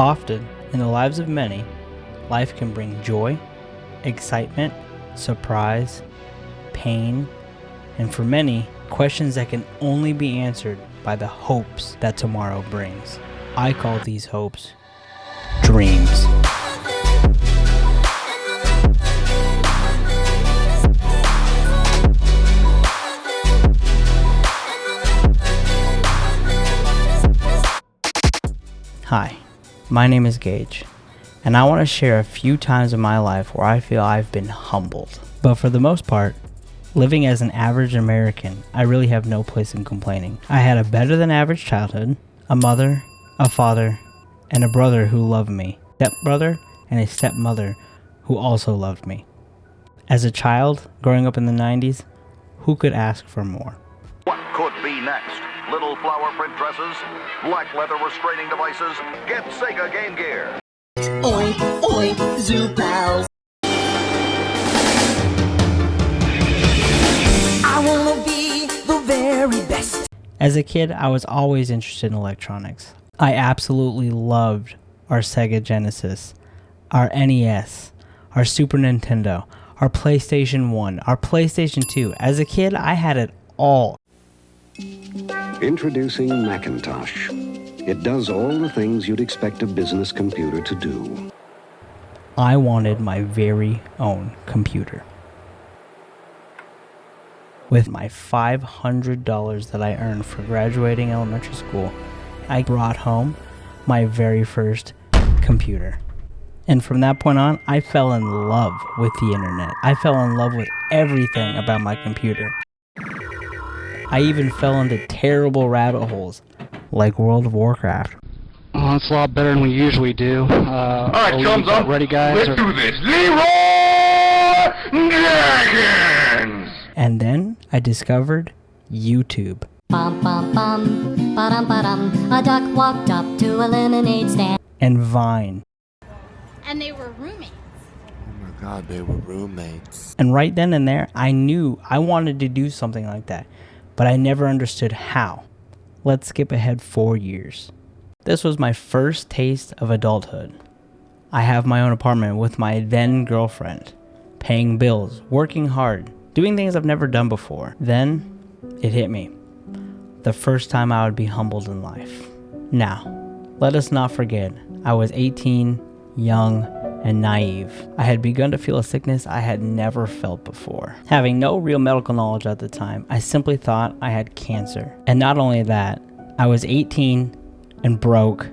Often, in the lives of many, life can bring joy, excitement, surprise, pain, and for many, questions that can only be answered by the hopes that tomorrow brings. I call these hopes dreams. Hi, my name is Gage, and I want to share a few times in my life where I feel I've been humbled. But for the most part, living as an average American, I really have no place in complaining. I had a better than average childhood, a mother, a father, and a brother who loved me, a stepbrother and a stepmother who also loved me. As a child, growing up in the 90s, who could ask for more? What could be next? Little flower print dresses, black leather restraining devices. Get Sega Game Gear. Oink, oink, zoo pals. I wanna be the very best. As a kid, I was always interested in electronics. I absolutely loved our Sega Genesis, our NES, our Super Nintendo, our PlayStation 1, our PlayStation 2. As a kid, I had it all. Introducing Macintosh. It does all the things you'd expect a business computer to do. I wanted my very own computer. With my $500 that I earned for graduating elementary school, I brought home my very first computer. And from that point on, I fell in love with the internet. I fell in love with everything about my computer. I even fell into terrible rabbit holes, like World of Warcraft. Oh, it's a lot better than we usually do. Alright, thumbs up. Ready, guys? Let's do this. Leroy Jenkins! And then I discovered YouTube. Bum bum bum, ba-dum ba-dum. A duck walked up to a lemonade stand. And Vine. And they were roommates. Oh my God, they were roommates. And right then and there, I knew I wanted to do something like that, but I never understood how. Let's skip ahead 4 years. This was my first taste of adulthood. I have my own apartment with my then girlfriend, paying bills, working hard, doing things I've never done before. Then it hit me. The first time I would be humbled in life. Now, let us not forget, I was 18, young, and naive. I had begun to feel a sickness I had never felt before. Having no real medical knowledge at the time, I simply thought I had cancer. And not only that, I was 18 and broke,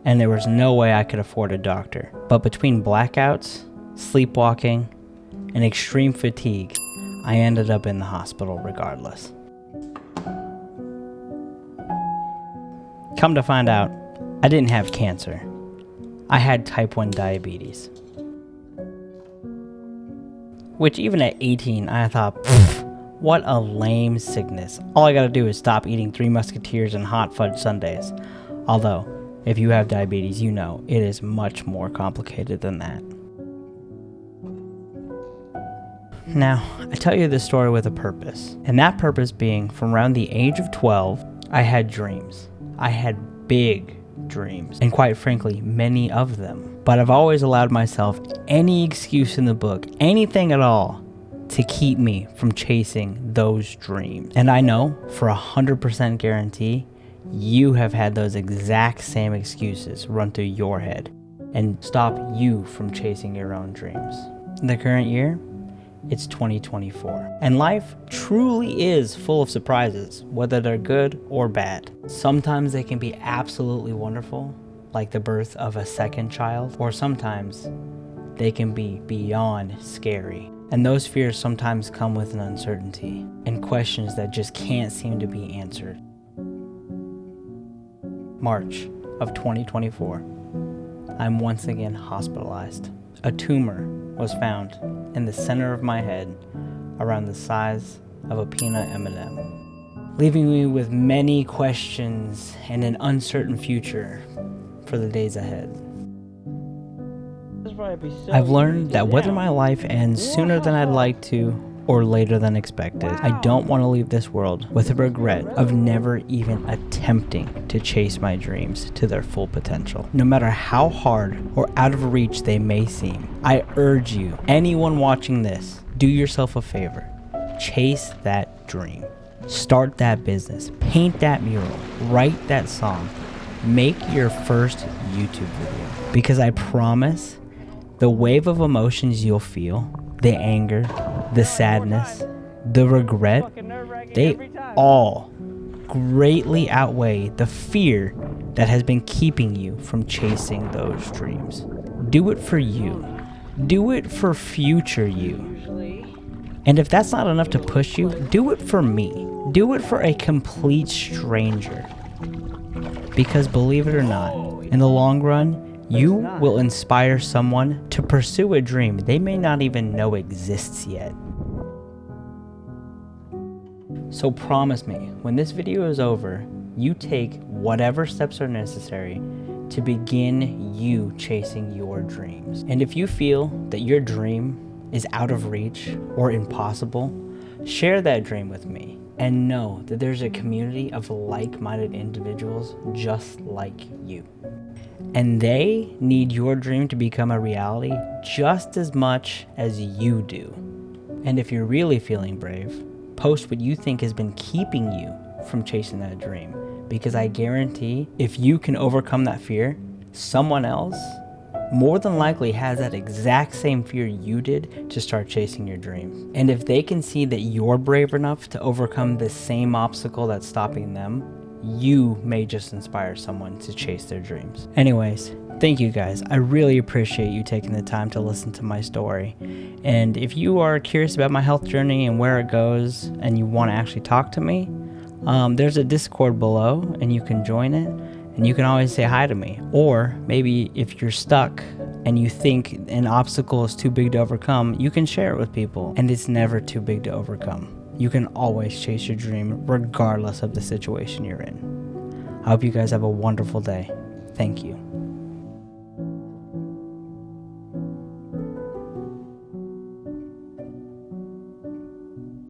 and there was no way I could afford a doctor. But between blackouts, sleepwalking, and extreme fatigue, I ended up in the hospital regardless. Come to find out, I didn't have cancer. I had type 1 diabetes. Which even at 18, I thought, what a lame sickness. All I gotta do is stop eating Three Musketeers and hot fudge sundaes. Although, if you have diabetes, you know it is much more complicated than that. Now, I tell you this story with a purpose. And that purpose being, from around the age of 12, I had dreams. I had big dreams, and quite frankly, many of them. But I've always allowed myself any excuse in the book, anything at all, to keep me from chasing those dreams. And I know for 100% guarantee, you have had those exact same excuses run through your head and stop you from chasing your own dreams. In the current year, it's 2024, and life truly is full of surprises, whether they're good or bad. Sometimes they can be absolutely wonderful, like the birth of a second child, or sometimes they can be beyond scary. And those fears sometimes come with an uncertainty and questions that just can't seem to be answered. March of 2024, I'm once again hospitalized. A tumor was found in the center of my head, around the size of a peanut M&M, leaving me with many questions and an uncertain future for the days ahead. I've learned that whether my life ends sooner than I'd like to, or later than expected. I don't want to leave this world with a regret of never even attempting to chase my dreams to their full potential. No matter how hard or out of reach they may seem, I urge you, anyone watching this, do yourself a favor. Chase that dream. Start that business. Paint that mural. Write that song. Make your first YouTube video. Because I promise, the wave of emotions you'll feel, the anger, the sadness, the regret, they all greatly outweigh the fear that has been keeping you from chasing those dreams. Do it for you. Do it for future you. And if that's not enough to push you, do it for me. Do it for a complete stranger. Because believe it or not, in the long run, you will inspire someone to pursue a dream they may not even know exists yet. So promise me, when this video is over, you take whatever steps are necessary to begin you chasing your dreams. And if you feel that your dream is out of reach or impossible, share that dream with me. And know that there's a community of like-minded individuals just like you. And they need your dream to become a reality just as much as you do. And if you're really feeling brave, post what you think has been keeping you from chasing that dream. Because I guarantee if you can overcome that fear, someone else more than likely has that exact same fear you did to start chasing your dreams. And if they can see that you're brave enough to overcome the same obstacle that's stopping them, you may just inspire someone to chase their dreams. Anyways, thank you guys. I really appreciate you taking the time to listen to my story. And if you are curious about my health journey and where it goes and you want to actually talk to me, there's a Discord below and you can join it. And you can always say hi to me. Or maybe if you're stuck and you think an obstacle is too big to overcome, you can share it with people. And it's never too big to overcome. You can always chase your dream regardless of the situation you're in. I hope you guys have a wonderful day. Thank you.